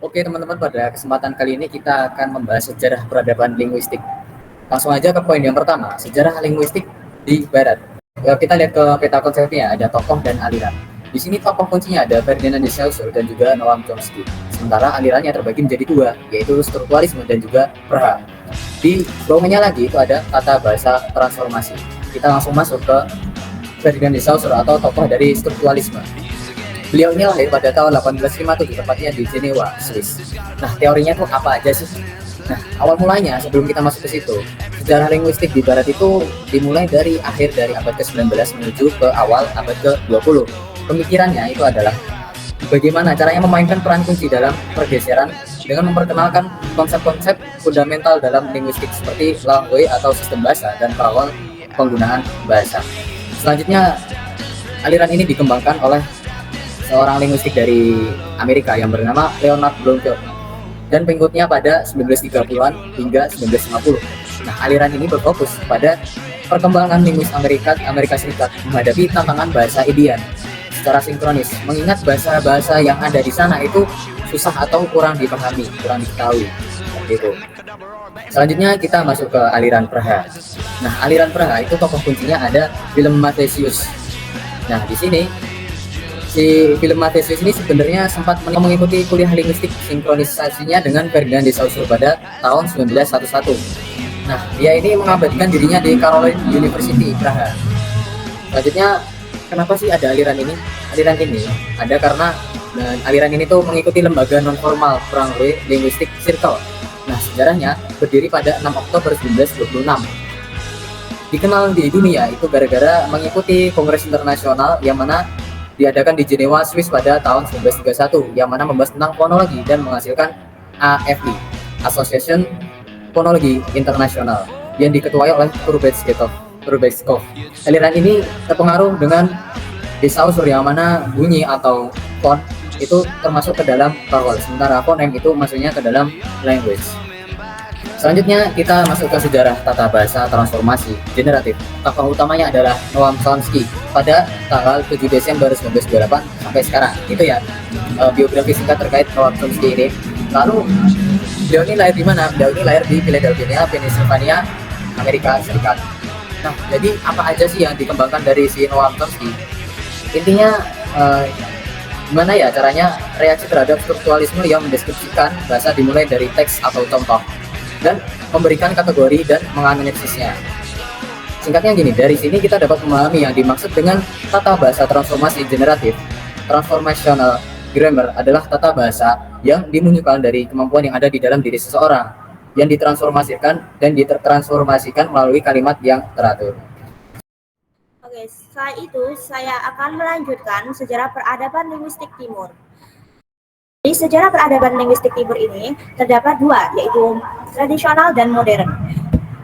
Oke teman-teman, pada kesempatan kali ini kita akan membahas sejarah peradaban linguistik. Langsung aja ke poin yang pertama, sejarah linguistik di Barat. Kita lihat ke peta konsepnya, ada tokoh dan aliran. Di sini tokoh kuncinya ada Ferdinand de Saussure dan juga Noam Chomsky. Sementara alirannya terbagi menjadi dua, yaitu strukturalisme dan juga Praha. Di bawahnya lagi itu ada tata bahasa transformasi. Kita langsung masuk ke Ferdinand de Saussure atau tokoh dari strukturalisme. Beliau ini lahir pada tahun 1857, tepatnya di Jenewa, Swiss. Nah, teorinya tuh apa aja sih? Nah, awal mulanya sebelum kita masuk ke situ, sejarah linguistik di Barat itu dimulai dari akhir dari abad ke-19 menuju ke awal abad ke-20. Pemikirannya itu adalah bagaimana caranya memainkan peran kunci dalam pergeseran dengan memperkenalkan konsep-konsep fundamental dalam linguistik seperti language atau sistem bahasa dan awal penggunaan bahasa. Selanjutnya, aliran ini dikembangkan oleh seorang linguistik dari Amerika yang bernama Leonard Bloomfield dan pengikutnya pada 1930-an hingga 1950. Nah, aliran ini berfokus pada perkembangan linguis Amerika Serikat menghadapi tantangan bahasa Indian secara sinkronis, mengingat bahasa-bahasa yang ada di sana itu susah atau kurang dipahami, kurang diketahui. Seperti itu. Selanjutnya kita masuk ke aliran Praha. Nah, aliran Praha itu tokoh kuncinya ada Willem Mathesius. Nah, di sini si Willem Mathesius ini sebenarnya sempat mengikuti kuliah linguistik sinkronisasinya dengan Ferdinand de Saussure pada tahun 1911. Nah, dia ini mengabadikan dirinya di Caroline University, Praha. Selanjutnya, kenapa sih ada aliran ini? Aliran ini ada karena aliran ini tuh mengikuti lembaga non-formal Frangue Linguistic Circle. Nah, sejarahnya berdiri pada 6 Oktober 1926. Dikenal di dunia itu gara-gara mengikuti Kongres Internasional yang mana diadakan di Jenewa, Swiss pada tahun 1931, yang mana membahas tentang fonologi dan menghasilkan AFI, Association Fonologi Internasional, yang diketuai oleh Kurbetskov. Aliran ini terpengaruh dengan de Saussure, yang mana bunyi atau font itu termasuk ke dalam vowel, sementara fonem itu masuknya ke dalam language. Selanjutnya kita masuk ke sejarah tata bahasa transformasi generatif. Tokoh utamanya adalah Noam Chomsky pada tanggal 7 Desember 1928 sampai sekarang. Itu ya biografi singkat terkait Noam Chomsky ini. Lalu beliau ini lahir di mana? Beliau ini lahir di Philadelphia, Pennsylvania, Amerika Serikat. Nah, jadi apa aja sih yang dikembangkan dari si Noam Chomsky? Intinya gimana ya caranya reaksi terhadap strukturalisme yang mendeskripsikan bahasa dimulai dari teks atau contoh dan memberikan kategori dan menganalisisnya. Singkatnya gini, dari sini kita dapat memahami yang dimaksud dengan tata bahasa transformasi generatif. Transformational grammar adalah tata bahasa yang dimunculkan dari kemampuan yang ada di dalam diri seseorang, yang ditransformasikan dan ditertransformasikan melalui kalimat yang teratur. Oke, setelah itu saya akan melanjutkan sejarah peradaban linguistik timur. Di sejarah peradaban linguistik timur ini terdapat dua, yaitu tradisional dan modern.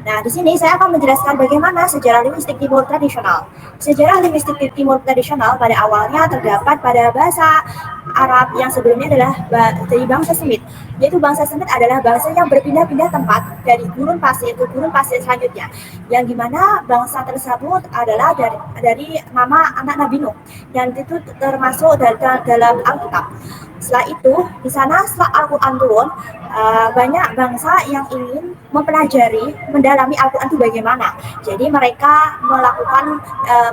Nah, di sini saya akan menjelaskan bagaimana sejarah linguistik timur tradisional. Sejarah linguistik timur tradisional pada awalnya terdapat pada bahasa Arab yang sebelumnya adalah dari bangsa Semit. Yaitu bangsa Semit adalah bangsa yang berpindah-pindah tempat dari gurun pasir ke gurun pasir selanjutnya. Yang dimana bangsa tersebut adalah dari nama anak Nabi Nuh. Dan itu termasuk dalam Alkitab. Setelah itu, di sana setelah Al-Quran turun, banyak bangsa yang ingin mempelajari, mendalami Al-Quran itu bagaimana. Jadi mereka melakukan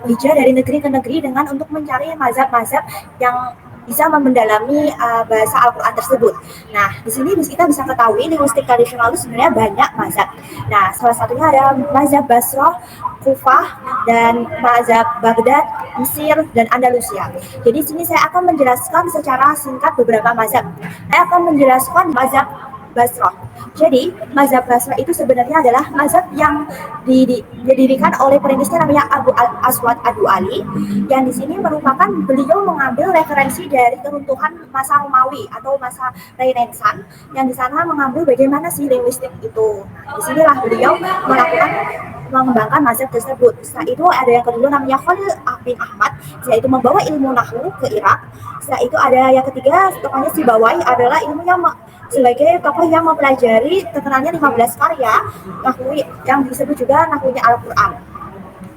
hijrah dari negeri ke negeri dengan untuk mencari mazhab-mazhab yang bisa mendalami bahasa Al-Quran tersebut. Nah, di sini kita bisa ketahui linguistik tradisional itu sebenarnya banyak mazhab. Nah, salah satunya ada mazhab Basrah, Kufah, dan mazhab Baghdad, Mesir, dan Andalusia. Jadi sini saya akan menjelaskan secara singkat beberapa mazhab. Saya akan menjelaskan mazhab Basrah. Jadi mazhab Basrah itu sebenarnya adalah mazhab yang didirikan oleh perintisnya namanya Abu Aswad Ad-Du'ali, yang di sini merupakan beliau mengambil referensi dari keruntuhan masa Romawi atau masa Renaissance, yang di sana mengambil bagaimana sih linguistik itu. Disinilah beliau mengembangkan mazhab tersebut. Setelah itu ada yang kedua namanya Khalil bin Ahmad, yaitu membawa ilmu nahwu ke Irak. Setelah itu ada yang ketiga, tokohnya Sibawai adalah ilmunya sebagai tokoh yang mempelajari terkenalnya 15 karya nahwu yang disebut juga nahwunya Al-Quran.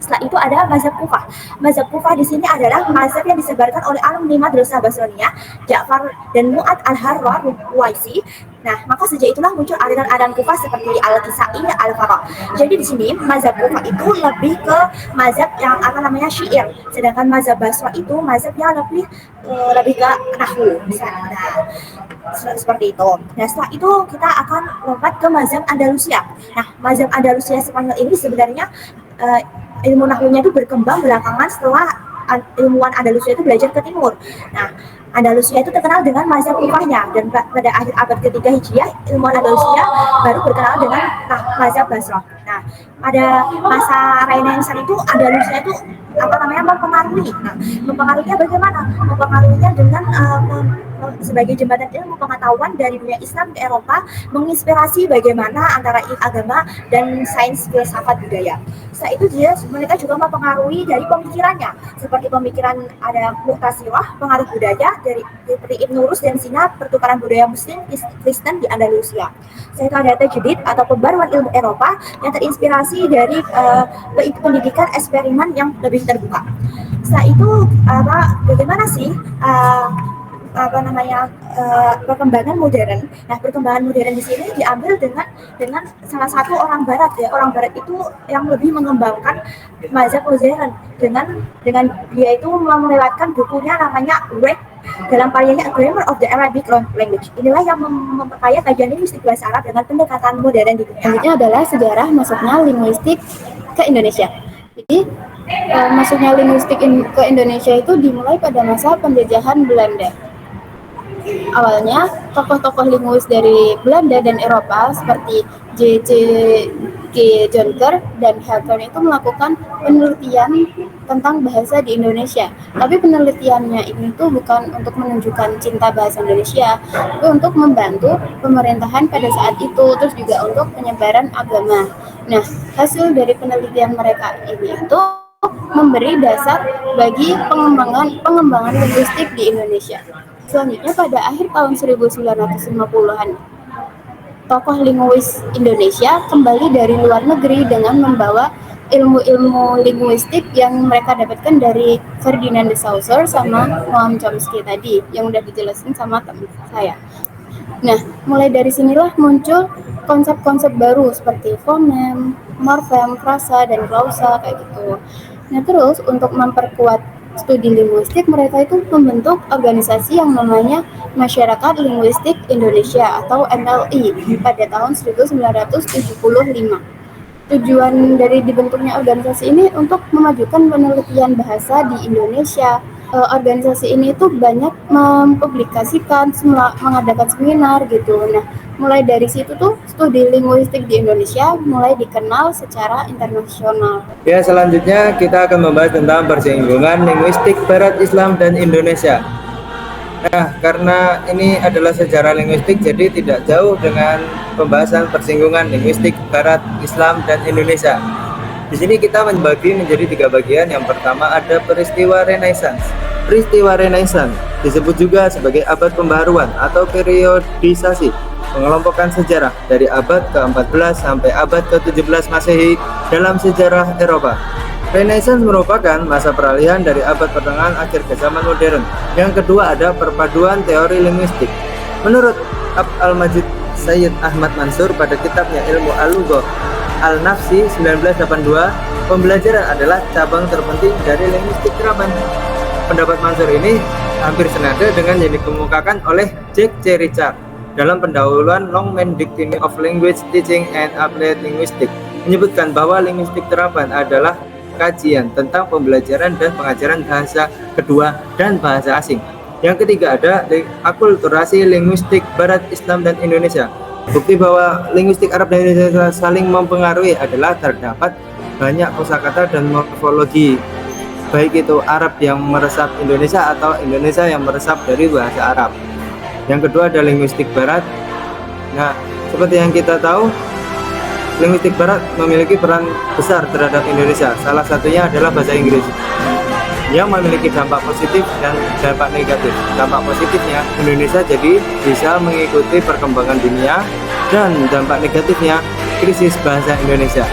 Setelah itu ada mazhab Kufah. Mazhab Kufah di sini adalah mazhab yang disebarkan oleh alumni Madrasah Basroniyah, Ja'far dan Mu'ad al-Harra Ruwaisi. Nah, maka sejak itulah muncul aliran-aliran Kufah seperti Al-Kisai, Al-Farah. Jadi di sini mazhab Kufah itu lebih ke mazhab yang syair, sedangkan mazhab Basra itu mazhab yang lebih ke nahwu. Nah, seperti itu. Nah, setelah itu kita akan lompat ke mazhab Andalusia. Nah, mazhab Andalusia Spanyol ini sebenarnya ilmu nahwunya itu berkembang belakangan setelah ilmuwan Andalusia itu belajar ke timur. Nah, Andalusia itu terkenal dengan mazhab Kufahnya, dan pada akhir abad ketiga Hijriah ilmuwan Andalusia baru berkenal dengan mazhab Basra. Nah, pada masa Renaissance itu Andalusia itu mempengaruhi. Nah, mempengaruhinya bagaimana? Mempengaruhinya dengan sebagai jembatan ilmu pengetahuan dari dunia Islam ke Eropa, menginspirasi bagaimana antara agama dan sains filsafat budaya. Setelah itu mereka juga mempengaruhi dari pemikirannya, seperti pemikiran ada Mu'tazilah, pengaruh budaya dari seperti Ibn Rus dan Sina, pertukaran budaya Muslim Kristen di Andalusia. Setelah itu ada tajdid atau pembaruan ilmu Eropa yang terinspirasi dari pendidikan eksperimen yang lebih terbuka. Setelah itu bagaimana sih perkembangan modern. Nah, perkembangan modern di sini diambil dengan salah satu orang Barat ya. Orang Barat itu yang lebih mengembangkan mazhab modern dengan dia itu melewatkan bukunya namanya Reid dalam karyanya A Grammar of the Arabic Language. Inilah yang memperkaya kajian linguistik bahasa Arab dengan pendekatan modern di dunia. Selanjutnya adalah sejarah masuknya linguistik ke Indonesia. Jadi masuknya linguistik ke Indonesia itu dimulai pada masa penjajahan Belanda. Awalnya, tokoh-tokoh linguis dari Belanda dan Eropa seperti J.C.G. Jonker dan Helker itu melakukan penelitian tentang bahasa di Indonesia. Tapi penelitiannya ini tuh bukan untuk menunjukkan cinta bahasa Indonesia, tapi untuk membantu pemerintahan pada saat itu, terus juga untuk penyebaran agama. Nah, hasil dari penelitian mereka ini itu memberi dasar bagi pengembangan linguistik di Indonesia. Selanjutnya pada akhir tahun 1950-an, tokoh linguis Indonesia kembali dari luar negeri dengan membawa ilmu-ilmu linguistik yang mereka dapatkan dari Ferdinand de Saussure sama Noam Chomsky tadi, yang udah dijelasin sama teman saya. Nah, mulai dari sinilah muncul konsep-konsep baru seperti fonem, morfem, frasa, dan klausa kayak gitu. Nah, terus untuk memperkuat studi linguistik, mereka itu membentuk organisasi yang namanya Masyarakat Linguistik Indonesia atau MLI pada tahun 1975. Tujuan dari dibentuknya organisasi ini untuk memajukan penelitian bahasa di Indonesia. Organisasi ini tuh banyak mempublikasikan, mengadakan seminar gitu. Nah, mulai dari situ tuh studi linguistik di Indonesia mulai dikenal secara internasional. Ya, selanjutnya kita akan membahas tentang persinggungan linguistik Barat, Islam, dan Indonesia. Nah, karena ini adalah sejarah linguistik, jadi tidak jauh dengan pembahasan persinggungan linguistik Barat, Islam, dan Indonesia. Di sini kita membagi menjadi 3 bagian. Yang pertama ada peristiwa Renaissance. Peristiwa Renaissance disebut juga sebagai abad pembaharuan atau periodisasi, pengelompokan sejarah dari abad ke-14 sampai abad ke-17 Masehi dalam sejarah Eropa. Renaissance merupakan masa peralihan dari abad pertengahan akhir ke zaman modern. Yang kedua ada perpaduan teori linguistik. Menurut Abd al-Majid Sayyid Ahmad Mansur pada kitabnya Ilmu Al-Lughah Al-Nafsi 1982, pembelajaran adalah cabang terpenting dari linguistik terapan. Pendapat Mansur ini hampir senada dengan yang dikemukakan oleh Jack C. Richard dalam pendahuluan Longman Dictionary of Language Teaching and Applied Linguistics, menyebutkan bahwa linguistik terapan adalah kajian tentang pembelajaran dan pengajaran bahasa kedua dan bahasa asing. Yang ketiga ada akulturasi linguistik Barat, Islam, dan Indonesia. Bukti bahwa linguistik Arab dan Indonesia saling mempengaruhi adalah terdapat banyak kosakata dan morfologi, baik itu Arab yang meresap Indonesia atau Indonesia yang meresap dari bahasa Arab. Yang kedua ada linguistik Barat. Nah, seperti yang kita tahu, linguistik Barat memiliki peran besar terhadap Indonesia. Salah satunya adalah bahasa Inggris yang memiliki dampak positif dan dampak negatif. Dampak positifnya, Indonesia jadi bisa mengikuti perkembangan dunia, dan dampak negatifnya, krisis bahasa Indonesia.